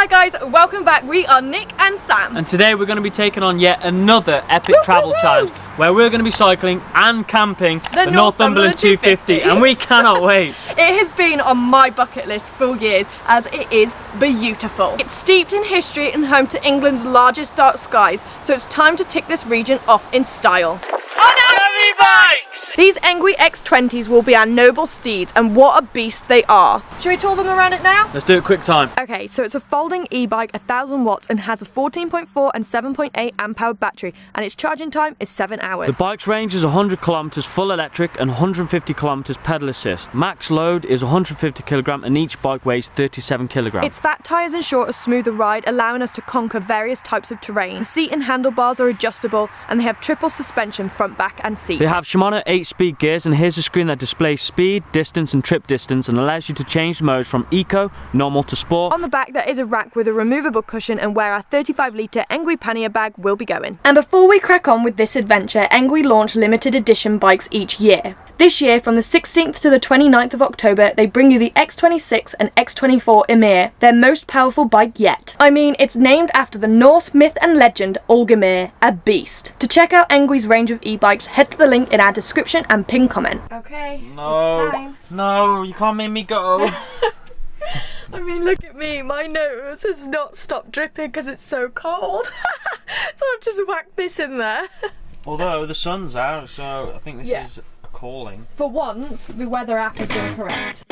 Hi guys, welcome back. We are Nick and Sam. And today we're going to be taking on yet another epic travel challenge where we're going to be cycling and camping the Northumberland 250 and we cannot wait. It has been on my bucket list for years as it is beautiful. It's steeped in history and home to England's largest dark skies, so it's time to tick this region off in style. eBikes! These angry X20s will be our noble steeds, and what a beast they are. Should we tour them around it now? Let's do it quick time. Okay, so it's a folding e-bike, 1000 watts, and has a 14.4 and 7.8 amp hour battery, and its charging time is 7 hours. The bike's range is 100 kilometers full electric and 150 kilometers pedal assist. Max load is 150 kilogram and each bike weighs 37 kilograms. Its fat tyres ensure a smoother ride, allowing us to conquer various types of terrain. The seat and handlebars are adjustable, and they have triple suspension front, back and seat. They have Shimano 8-speed gears, and here's a screen that displays speed, distance and trip distance and allows you to change modes from eco, normal to sport. On the back there is a rack with a removable cushion and where our 35-litre Engui pannier bag will be going. And before we crack on with this adventure, Engui launch limited edition bikes each year. This year, from the 16th to the 29th of October, they bring you the X26 and X24 Emir, their most powerful bike yet. I mean, it's named after the Norse myth and legend Ulgamir, a beast. To check out Engui's range of e-bikes, head to the link in our description and pin comment. Okay, it's time. No, you can't make me go. I mean, look at me, my nose has not stopped dripping because it's so cold. So I've just whacked this in there. Although the sun's out, so I think this is a calling. For once, the weather app has been correct.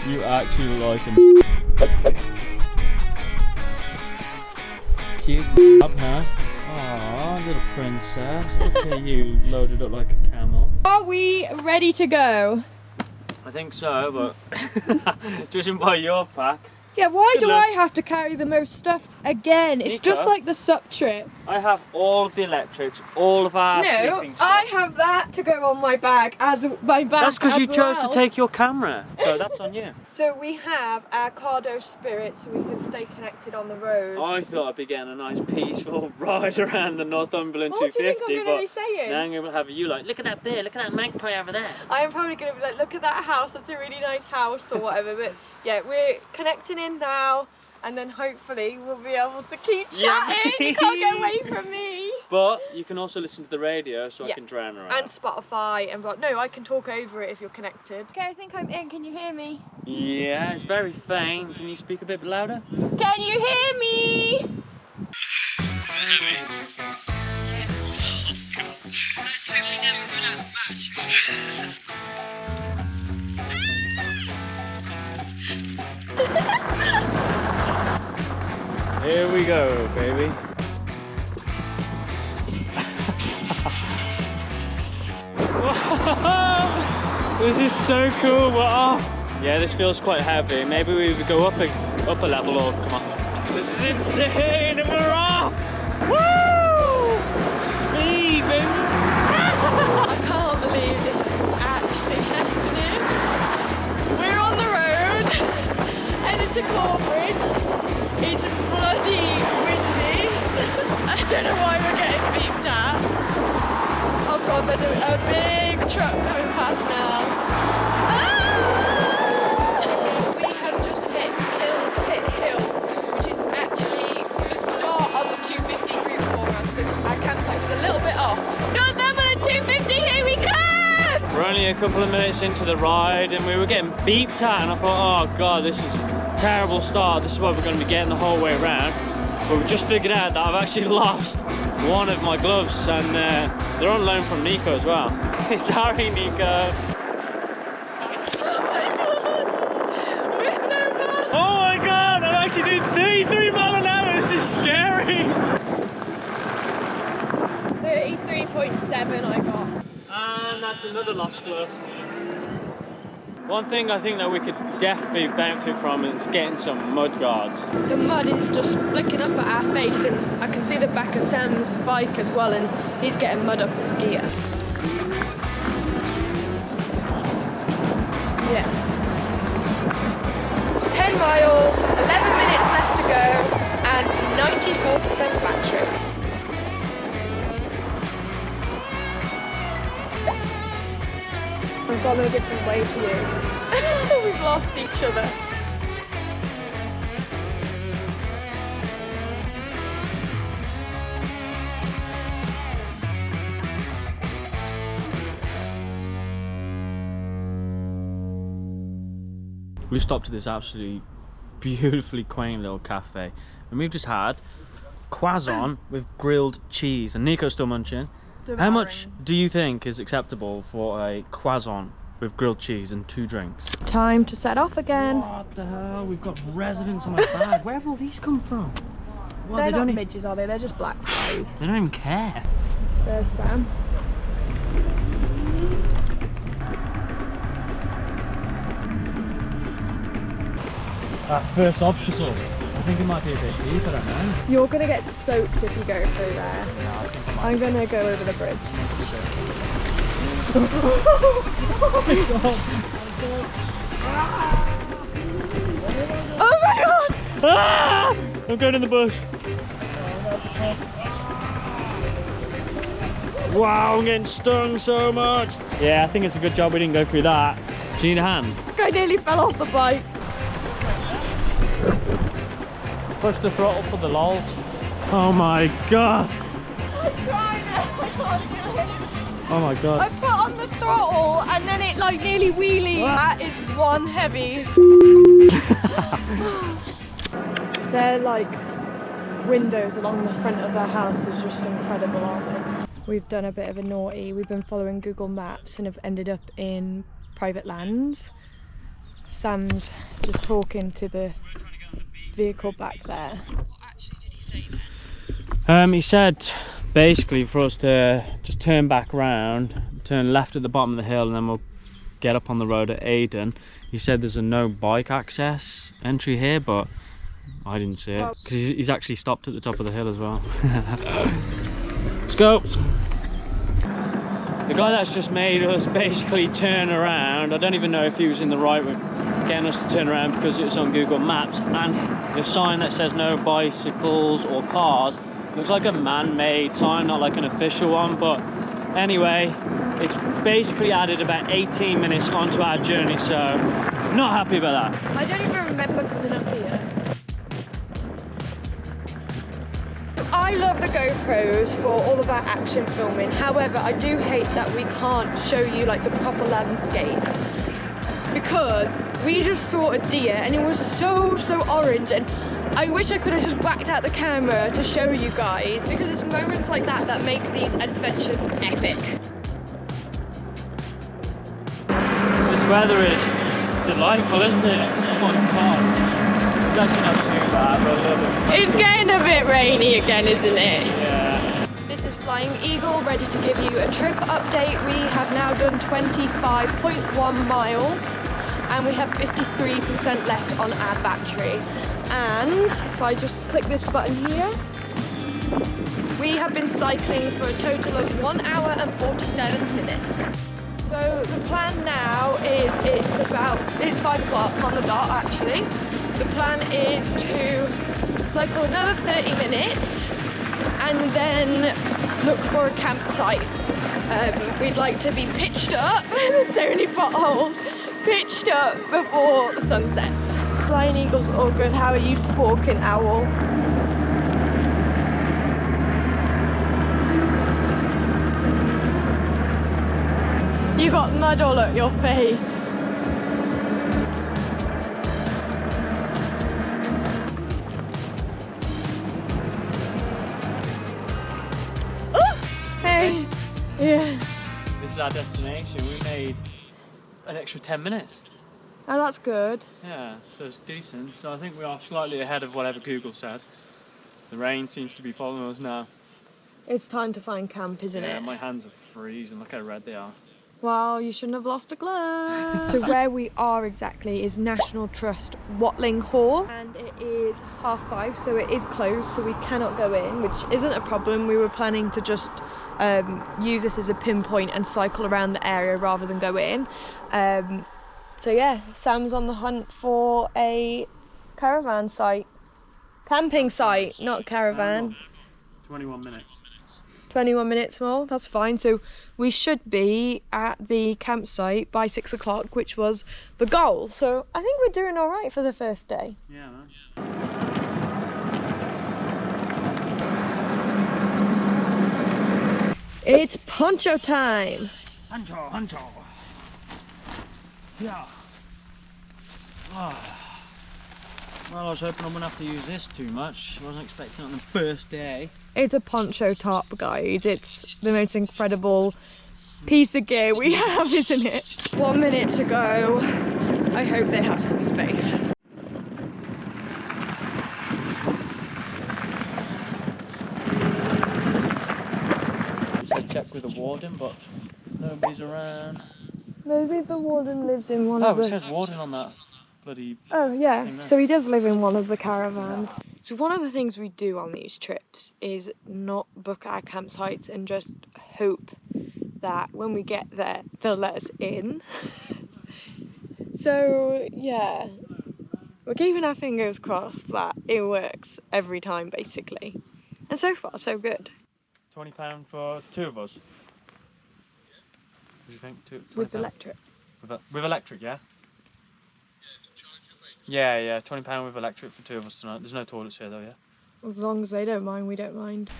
You actually like him. Cute up, huh? Aw, little princess. Look at you loaded up like a camel. Are we ready to go? I think so, but judging by your pack. Yeah, why do I have to carry the most stuff again? It's just like the sup trip. I have all of the electrics, all of our sleeping stuff. I have that to go on my bag as my bag. That's because you chose to take your camera, so that's on you. So we have our Cardo Spirit so we can stay connected on the road. I thought I'd be getting a nice peaceful ride around the Northumberland 250. What do you think I'm going to be saying? Now I'm going to have you like, look at that bear, look at that magpie over there. I am probably going to be like, look at that house, that's a really nice house or whatever, but yeah, we're connecting in now and then hopefully we'll be able to keep chatting. You can't get away from me. But you can also listen to the radio so I can drown around. And Spotify and no, I can talk over it if you're connected. Okay, I think I'm in, can you hear me? Yeah, it's very faint. Can you speak a bit louder? Can you hear me? Is it heavy? Oh God. Let's hope we never run out of batteries. Here we go, baby. This is so cool. Yeah, this feels quite heavy. Maybe we would go up a level or come on. This is insane and we're off! Woo! Speed, baby! I can't believe this is actually happening. We're on the road, headed to Corbridge. It's bloody windy. I don't know why we're getting beeped at. Oh God, there's a big truck coming past now. Ah! We have just hit Pit Hill, which is actually the start of the 250 route for us. So our campsite was a little bit off. Northumberland 250, here we come! We're only a couple of minutes into the ride and we were getting beeped at and I thought, oh God, this is a terrible start. This is what we're going to be getting the whole way around. But we just figured out that I've actually lost one of my gloves and they're on loan from Nico as well. Sorry, Nico. Oh my God, I'm actually doing 33 miles an hour. This is scary. 33.7 I got. And that's another lost glove. One thing I think that we could definitely benefit from is getting some mud guards. The mud is just flicking up at our face and I can see the back of Sam's bike as well and he's getting mud up his gear. Yeah. 10 miles. 94% battery. I've gone a different way to you. We've lost each other. We stopped at this absolutely beautifully quaint little cafe, and we've just had croissant with grilled cheese, and Nico's still munching. How much do you think is acceptable for a croissant with grilled cheese and 2 drinks? Time to set off again. What the hell? We've got residents on my bag. Where have all these come from? Well, They're not midges, are they? They're just black flies. They don't even care. There's Sam. That first obstacle, I think it might be a bit deep, I don't know. You're gonna get soaked if you go through there. Yeah, I think I might. I'm gonna go over the bridge. Oh my god! Ah! I'm going in the bush. Wow, I'm getting stung so much. Yeah, I think it's a good job we didn't go through that. Do you need a hand? I nearly fell off the bike. Push the throttle for the lols. Oh my god. I'm trying now, I can't do it. Oh my god. I put on the throttle and then it like nearly wheelied. That is one heavy. They're like windows along the front of their house is just incredible, aren't they? We've done a bit of a naughty. We've been following Google Maps and have ended up in private lands. Sam's just talking to the vehicle back there. What actually did he say then? He said basically for us to just turn back round, turn left at the bottom of the hill, and then we'll get up on the road at Aden. He said there's a no bike access entry here, but I didn't see it because he's actually stopped at the top of the hill as well. Let's go. The guy that's just made us basically turn around, I don't even know if he was in the right with getting us to turn around because it was on Google Maps, and the sign that says no bicycles or cars looks like a man-made sign, not like an official one. But anyway, it's basically added about 18 minutes onto our journey, so not happy about that. I don't even remember coming up here. I love the GoPros for all of our action filming. However, I do hate that we can't show you like the proper landscapes, because we just saw a deer and it was so orange, and I wish I could have just whacked out the camera to show you guys, because it's moments like that that make these adventures epic. This weather is delightful, isn't it? Oh my god. It's actually not too bad, but a little bit. It's getting a bit rainy again, isn't it? Yeah. This is Flying Eagle, ready to give you a trip update. We have now done 25.1 miles and we have 53% left on our battery. And if I just click this button here, we have been cycling for a total of 1 hour and 47 minutes. So the plan now is it's 5 o'clock on the dot actually. The plan is to cycle another 30 minutes and then look for a campsite. We'd like to be pitched up, there's so many potholes, pitched up before the sun sets. Flying Eagle's all good. How are you, Squawking Owl? You got mud all up your face. Hey. Yeah. This is our destination. We made an extra 10 minutes. Oh, that's good. Yeah, so it's decent. So I think we are slightly ahead of whatever Google says. The rain seems to be following us now. It's time to find camp, isn't it? Yeah, my hands are freezing. Look how red they are. Well, you shouldn't have lost a glove. So where we are exactly is National Trust Watling Hall, and it is 5:30, so it is closed, so we cannot go in, which isn't a problem. We were planning to just use this as a pinpoint and cycle around the area rather than go in. So yeah, Sam's on the hunt for a caravan site. Camping site, not caravan. 21 minutes. 21 minutes more, that's fine. So we should be at the campsite by 6 o'clock, which was the goal. So I think we're doing all right for the first day. Yeah, man. It's poncho time. Honcho. Yeah. Oh. Well, I was hoping I wouldn't have to use this too much. I wasn't expecting it on the first day. It's a poncho top, guys. It's the most incredible piece of gear we have, isn't it? 1 minute to go. I hope they have some space. He said check with the warden, but nobody's around. Maybe the warden lives in one of the... Oh, it says warden on that bloody... Oh, yeah. So he does live in one of the caravans. So one of the things we do on these trips is not book our campsites and just hope that when we get there, they'll let us in. So, yeah. We're keeping our fingers crossed that it works every time, basically. And so far, so good. £20 for two of us. What do you think? With electric. With electric, yeah? Yeah, £20 with electric for two of us tonight. There's no toilets here though, yeah? As long as they don't mind, we don't mind.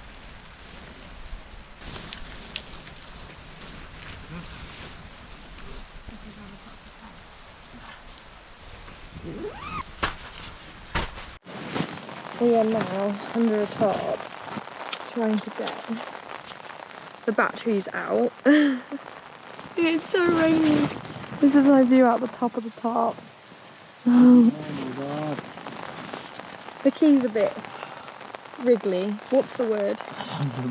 We are now under a tarp, trying to get the batteries out. It's so rainy. This is my view out the top of the tarp. Oh my god. The key's a bit wriggly. What's the word?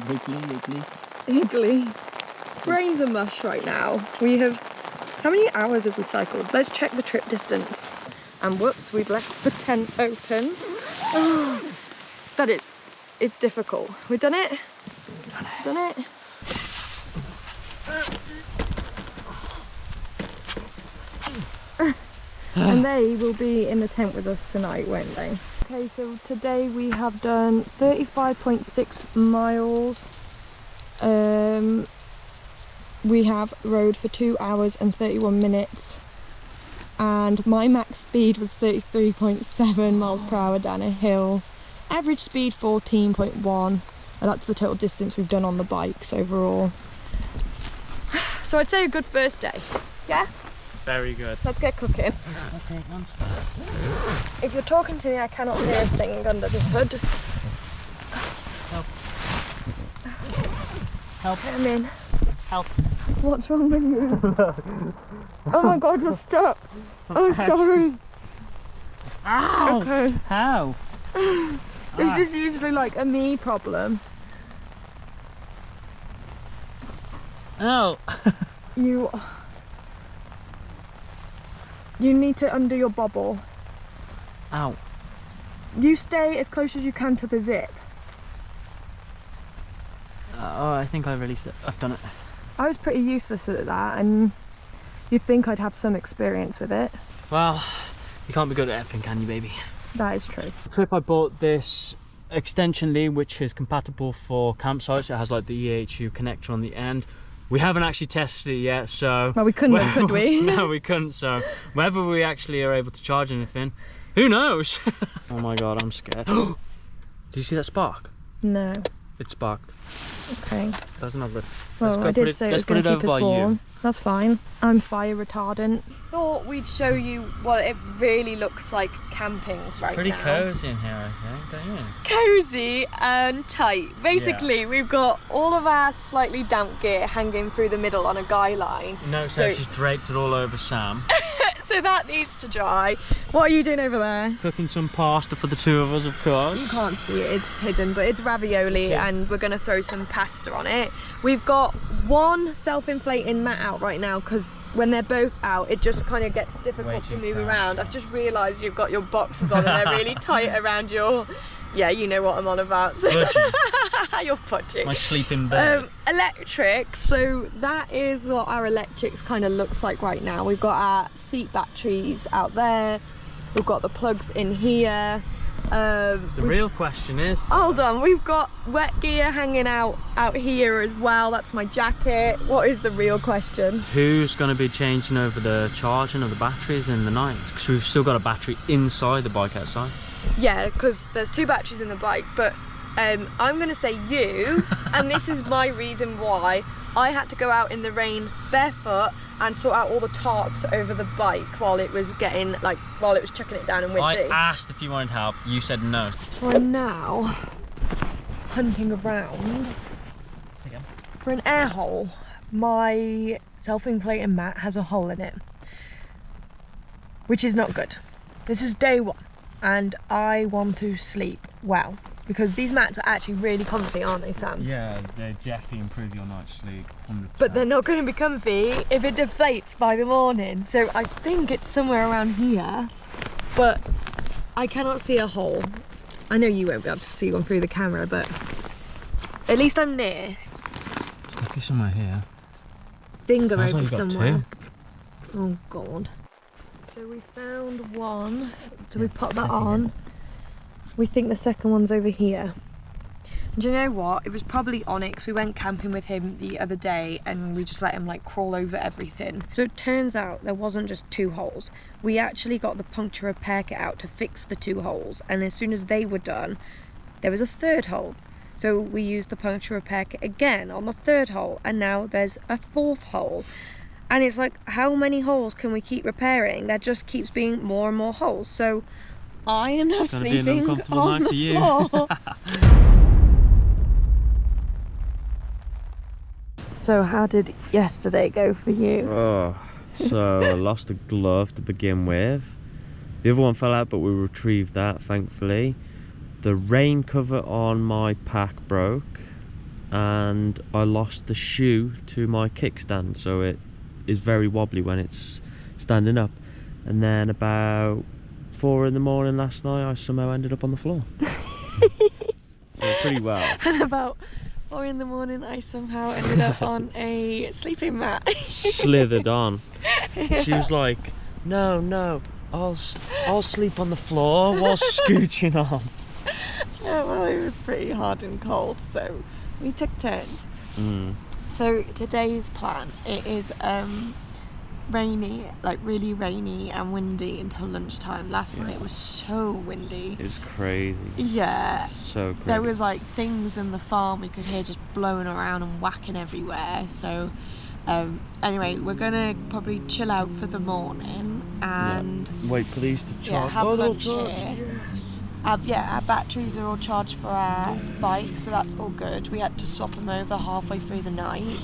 Wiggly. Higgly. Brains are mush right now. We have... How many hours have we cycled? Let's check the trip distance. And whoops, we've left the tent open. Oh, but it's difficult. We've done it? Done it? And they will be in the tent with us tonight, won't they? Okay, so today we have done 35.6 miles. We have rode for 2 hours and 31 minutes. And my max speed was 33.7 miles per hour down a hill. Average speed 14.1. And that's the total distance we've done on the bikes overall. So I'd say a good first day. Yeah? Very good. Let's get cooking. Okay, come. If you're talking to me, I cannot hear a thing under this hood. Help. Help. Get him in. Help. What's wrong with you? Oh my god, you're stuck. Oh, sorry. Ow! Okay. How? This is usually like a me problem. Ow! You need to undo your bobble. Ow. You stay as close as you can to the zip. Oh, I think I released it. I've done it. I was pretty useless at that, and you'd think I'd have some experience with it. Well, you can't be good at everything, can you, baby? That is true. Trip, I bought this extension lead, which is compatible for campsites. It has like the EHU connector on the end. We haven't actually tested it yet, so... Well, we couldn't, could we? No, we couldn't, so whether we actually are able to charge anything, who knows? Oh my god, I'm scared. Did you see that spark? No. It sparked. Okay. Doesn't have the... Well, I did say it was going to keep us warm. You. That's fine. I'm fire retardant. Thought we'd show you what it really looks like camping right Pretty now. cozy in here, I think, don't you? Cozy and tight. Basically, we've got all of our slightly damp gear hanging through the middle on a guy line. No, so she's draped it all over Sam. So that needs to dry. What are you doing over there? Cooking some pasta for the two of us, of course. You can't see it, it's hidden, but it's ravioli and we're going to throw some pasta on it. We've got one self-inflating mat out right now because when they're both out, it just kind of gets difficult to move around. I've just realised you've got your boxers on and they're really tight around your... Yeah, you know what I'm on about. So you're putty. My sleeping bed. Electric, so that is what our electrics kind of looks like right now. We've got our seat batteries out there. We've got the plugs in here. The real question is... Hold on, we've got wet gear hanging out here as well. That's my jacket. What is the real question? Who's going to be changing over the charging of the batteries in the night? Because we've still got a battery inside the bike outside. Yeah, because there's 2 batteries in the bike, but I'm going to say you, and this is my reason why. I had to go out in the rain barefoot and sort out all the tarps over the bike while it was getting, like, while it was chucking it down and windy. I asked if you wanted help, you said no. So I'm now hunting around for an air hole. My self-inflating mat has a hole in it, which is not good. This is day 1 and I want to sleep well. Because these mats are actually really comfy, aren't they, Sam? Yeah, they definitely improve your night's sleep, 100%. But they're not going to be comfy if it deflates by the morning. So I think it's somewhere around here, but I cannot see a hole. I know you won't be able to see one through the camera, but at least I'm near. It's got to be somewhere here. Finger Sounds over like you got somewhere. 2. Oh, God. So we found one. So we pop that on. We think the second one's over here. And do you know what? It was probably Onyx. We went camping with him the other day and we just let him like crawl over everything. So it turns out there wasn't just 2 holes. We actually got the puncture repair kit out to fix the 2 holes. And as soon as they were done, there was a 3rd hole. So we used the puncture repair kit again on the 3rd hole. And now there's a 4th hole. And it's like, how many holes can we keep repairing? There just keeps being more and more holes. So I am now sleeping on the floor. So how did yesterday go for you? Oh, so I lost a glove to begin with. The other one fell out, but we retrieved that, thankfully. The rain cover on my pack broke, and I lost the shoe to my kickstand, so it is very wobbly when it's standing up. And then about 4 in the morning last night, I somehow ended up on the floor. So pretty well. And about 4 in the morning, I somehow ended up on a sleeping mat. Slithered on. She was like, no, I'll sleep on the floor while scooching on. Yeah, well, it was pretty hard and cold, so we took turns. So today's plan, it is rainy, like really rainy and windy until lunchtime. Last night it was so windy. It was crazy. Yeah. So crazy. There was like things in the farm we could hear just blowing around and whacking everywhere. So anyway, we're gonna probably chill out for the morning and wait for these to charge. Have lunch here. Yes. Our batteries are all charged for our bike, so that's all good. We had to swap them over halfway through the night.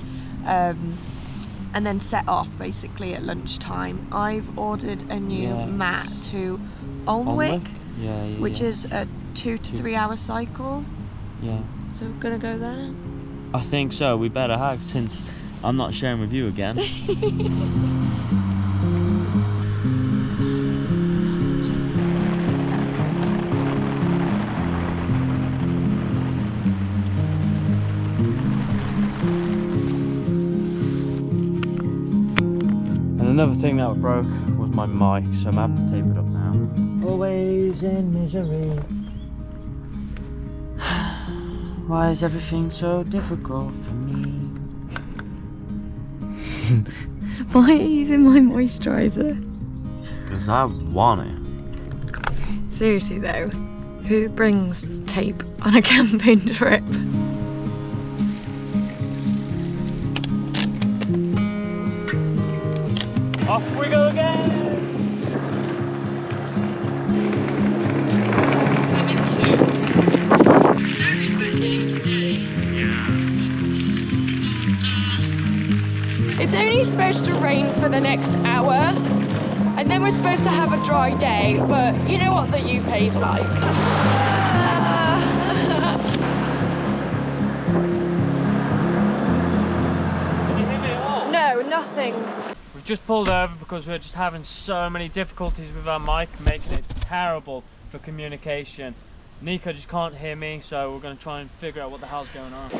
And then set off basically at lunchtime. I've ordered a new mat to Alnwick, which is a 2 to 3 hour cycle. Yeah. So we're gonna go there? I think so. We better have, since I'm not sharing with you again. Another thing that broke was my mic, so I'm having to tape it up now. Always in misery. Why is everything so difficult for me? Why are you using my moisturiser? Because I want it. Seriously though, who brings tape on a camping trip? Off we go again! It's only supposed to rain for the next hour, and then we're supposed to have a dry day, but you know what the UK's like. Did you hit me at all? No, nothing. We've just pulled over because we're just having so many difficulties with our mic, making it terrible for communication. Nico just can't hear me, so we're going to try and figure out what the hell's going on.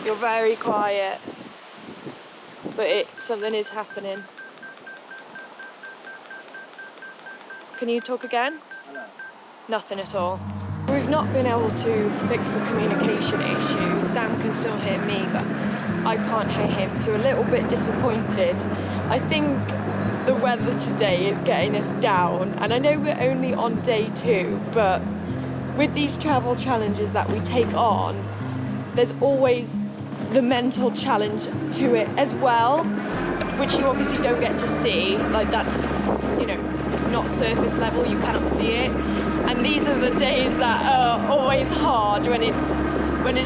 You're very quiet, but something is happening. Can you talk again? Hello. Nothing at all. We've not been able to fix the communication issue. Sam can still hear me, but I can't hear him, so a little bit disappointed. I think the weather today is getting us down, and I know we're only on day 2, but with these travel challenges that we take on, there's always the mental challenge to it as well, which you obviously don't get to see. Like, that's, you know, not surface level, you cannot see it. And these are the days that are always hard, when it's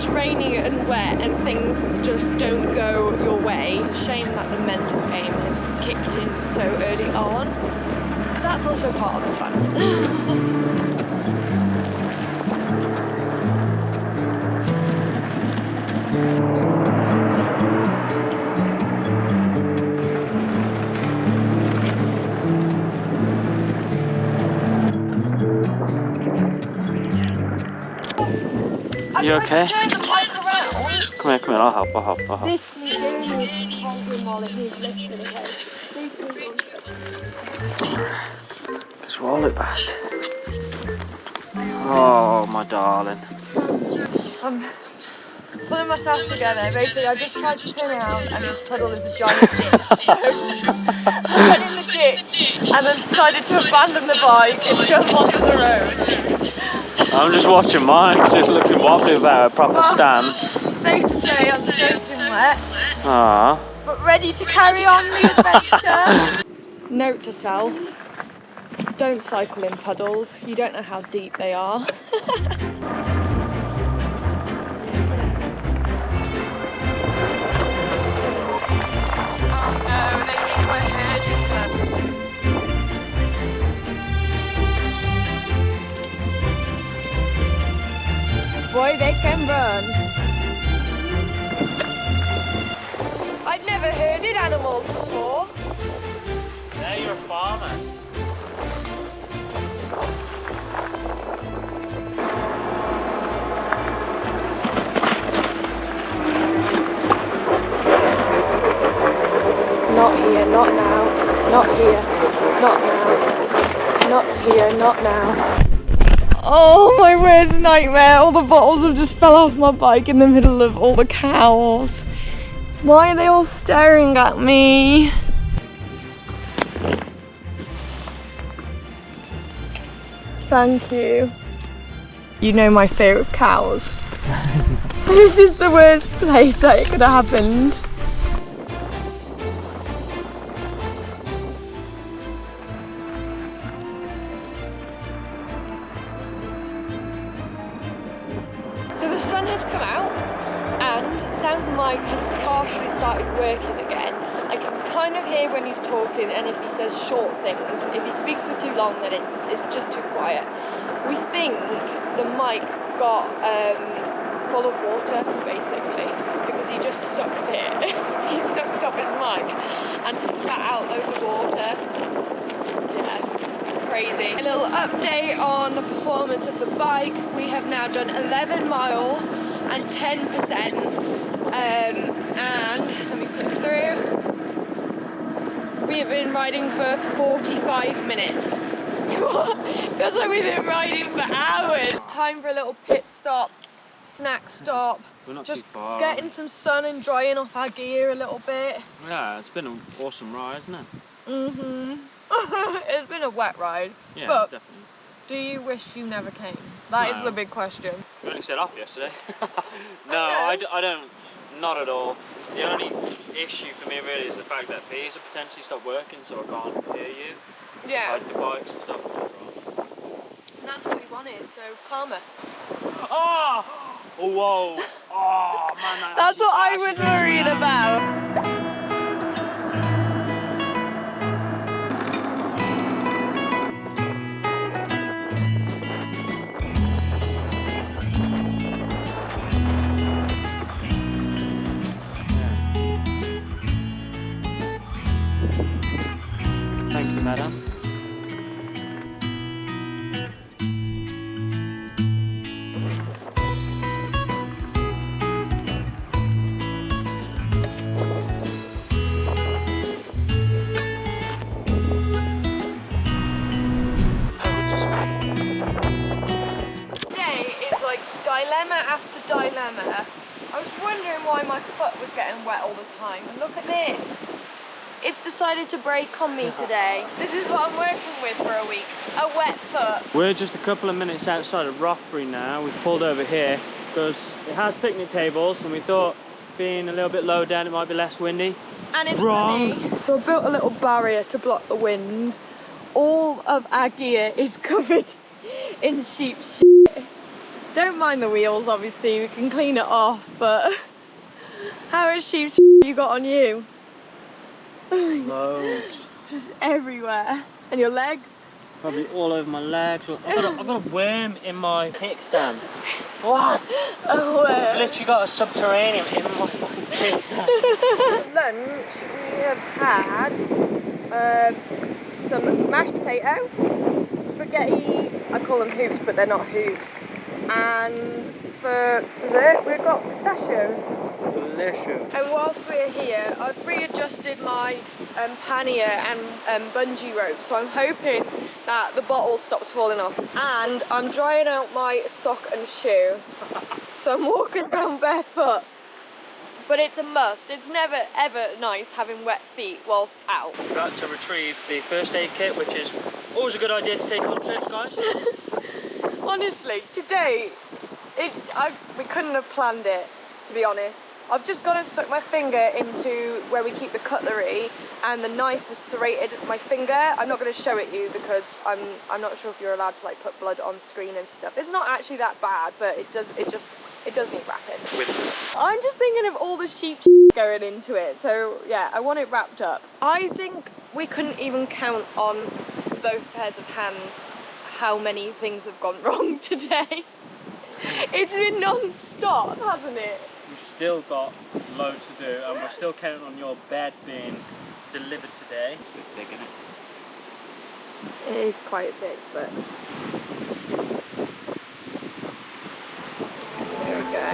raining and wet and things just don't go your way. It's a shame that the mental game has kicked in so early on, but that's also part of the fun. You okay? Come here, I'll help. This needs holding while it needs lifting, okay? Just roll it back. Oh, my darling. I'm pulling myself together. Basically, I just tried to turn around and this puddle is a giant ditch. So I went in the ditch and then decided to abandon the bike and jump onto the road. I'm just watching mine, it's just looking wobbly without a proper stand. Safe to say I'm soaking wet. Ah. But ready to carry on the adventure. Note to self, don't cycle in puddles. You don't know how deep they are. Boy, they can run. I'd never herded animals before. Now you're a farmer. Not here, not now. Not here, not now. Not here, not now. Oh, my worst nightmare. All the bottles have just fell off my bike in the middle of all the cows. Why are they all staring at me? Thank you. You know my fear of cows. This is the worst place that it could have happened. So the sun has come out and Sam's mic has partially started working again. I can kind of hear when he's talking and if he says short things. If he speaks for too long, then it's just too quiet. We think the mic got full of water, basically, because he just sucked it. He sucked up his mic and spat out loads of water. Yeah. Crazy. A little update on the performance of the bike. We have now done 11 miles and 10%. And let me click through. We have been riding for 45 minutes. Feels like we've been riding for hours. Time for a little pit stop, snack stop. We're not just too far. Getting some sun and drying off our gear a little bit. Yeah, it's been an awesome ride, hasn't it? Mm-hmm. It's been a wet ride. Yeah, but definitely. do you wish you never came? That is the big question. We only set off yesterday. No, I don't, not at all. The only issue for me really is the fact that these have potentially stopped working, so I can't hear you. Yeah. Like the bikes and stuff. And that's what we wanted, so karma. Oh! Whoa! Oh man, that's what I was worried about. Thank you, madam. dilemma after dilemma. I was wondering why my foot was getting wet all the time. And look at this. It's decided to break on me today. This is what I'm working with for a week. A wet foot. We're just a couple of minutes outside of Rothbury now. We've pulled over here because it has picnic tables and we thought being a little bit low down it might be less windy. And it's sunny. So I built a little barrier to block the wind. All of our gear is covered in sheep shit. Don't mind the wheels, obviously, we can clean it off, but how much sheep shit you got on you? Loads. Just everywhere. And your legs? Probably all over my legs. I've got a worm in my kickstand. What? A worm? I've literally got a subterranean in my fucking kickstand. Lunch, we have had some mashed potato, spaghetti, I call them hoops, but they're not hoops. And for dessert, we've got pistachios. Delicious. And whilst we're here, I've readjusted my pannier and bungee rope, so I'm hoping that the bottle stops falling off. And I'm drying out my sock and shoe, so I'm walking around barefoot. But it's a must. It's never ever nice having wet feet whilst out. We're about to retrieve the first aid kit, which is always a good idea to take on trips, guys. Honestly, today, we couldn't have planned it, to be honest. I've just gone and stuck my finger into where we keep the cutlery and the knife has serrated my finger. I'm not going to show it you because I'm not sure if you're allowed to like put blood on screen and stuff. It's not actually that bad, but it does need wrapping. I'm just thinking of all the sheep going into it, so yeah, I want it wrapped up. I think we couldn't even count on both pairs of hands how many things have gone wrong today. It's been non-stop, hasn't it? We've still got loads to do and we're still counting on your bed being delivered today. It's a bit big, isn't it? It is quite big, but there we go.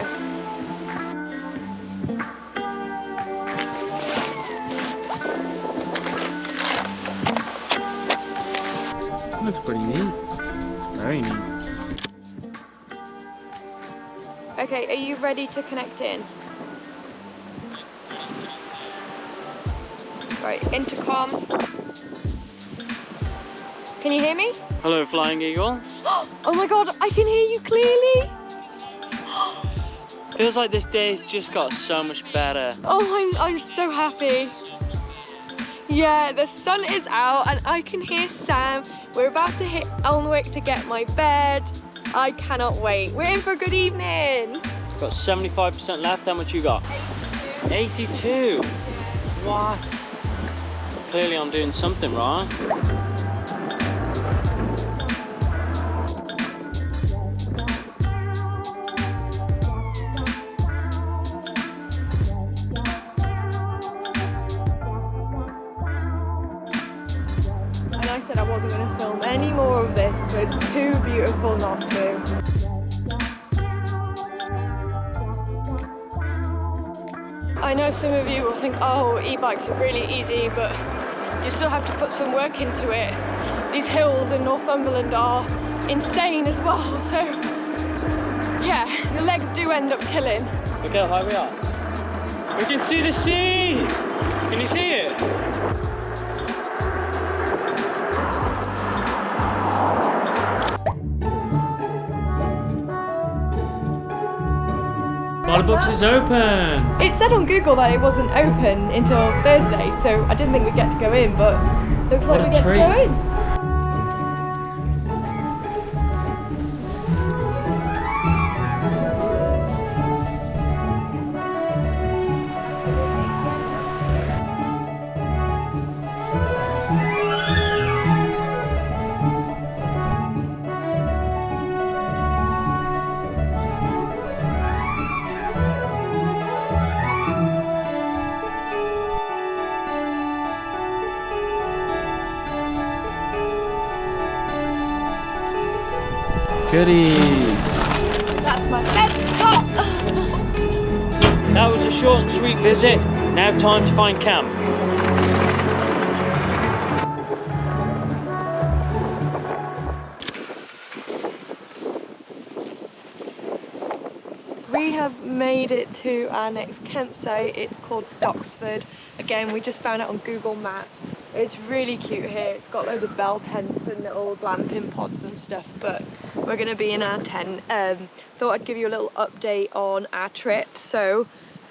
Looks pretty neat. Very neat. Okay, are you ready to connect in? Right, intercom. Can you hear me? Hello, Flying Eagle. Oh my god, I can hear you clearly! Feels like this day's just got so much better. Oh, I'm so happy. Yeah, the sun is out and I can hear Sam. We're about to hit Alnwick to get my bed. I cannot wait. We're in for a good evening. Got 75% left. How much you got? 82. 82. What? Clearly I'm doing something right. And I said I wasn't going to film any more of this because it's too beautiful not to. I know some of you will think, oh, e-bikes are really easy, but you still have to put some work into it. These hills in Northumberland are insane as well, so yeah, the legs do end up killing. Look how high we are. We can see the sea! Can you see it? Bikepacking is open! It said on Google that it wasn't open until Thursday, so I didn't think we'd get to go in, but looks like we get to go in. Goodies! That's my bed. Oh. That was a short and sweet visit. Now time to find camp. made it to our next campsite. It's called Doxford. Again, we just found it on Google Maps. It's really cute here. It's got loads of bell tents and little glamping pods and stuff, but we're gonna be in our tent. Thought I'd give you a little update on our trip. So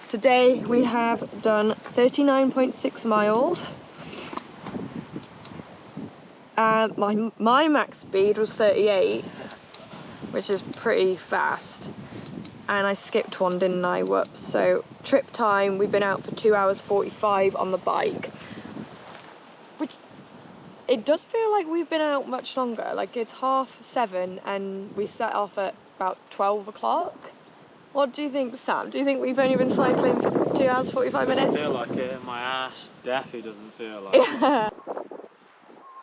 today we have done 39.6 miles. My max speed was 38, which is pretty fast. And I skipped one, didn't I? Whoops. So trip time, we've been out for 2 hours 45 on the bike. Which, it does feel like we've been out much longer. Like it's 7:30 and we set off at about 12 o'clock. What do you think, Sam? Do you think we've only been cycling for 2 hours 45 minutes? I feel like it. My ass definitely doesn't feel like it.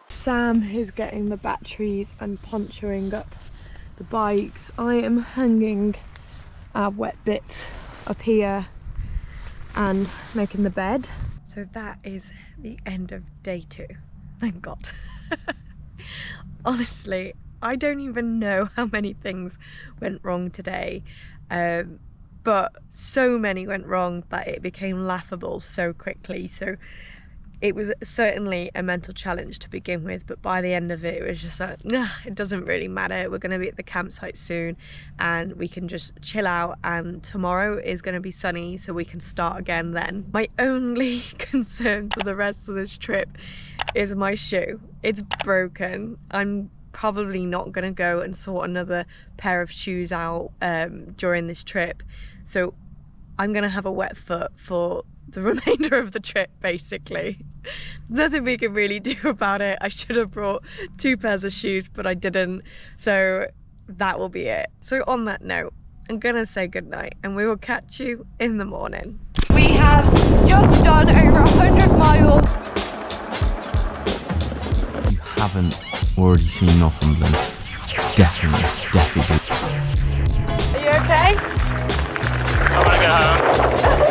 Sam is getting the batteries and ponchoing up the bikes. I am hanging our wet bits up here and making the bed. So that is the end of day 2. Thank God. Honestly, I don't even know how many things went wrong today, but so many went wrong that it became laughable so quickly. So it was certainly a mental challenge to begin with, but by the end of it, it was just like, it doesn't really matter. We're going to be at the campsite soon and we can just chill out, and tomorrow is going to be sunny, so we can start again then. My only concern for the rest of this trip is my shoe. It's broken. I'm probably not going to go and sort another pair of shoes out during this trip, so I'm going to have a wet foot for the remainder of the trip, basically. There's nothing we can really do about it. I should have brought 2 pairs of shoes, but I didn't, so that will be it. So on that note, I'm gonna say goodnight and we will catch you in the morning. We have just done over 100 miles. If you haven't already seen Northumberland, definitely. Are you okay? I wanna go home.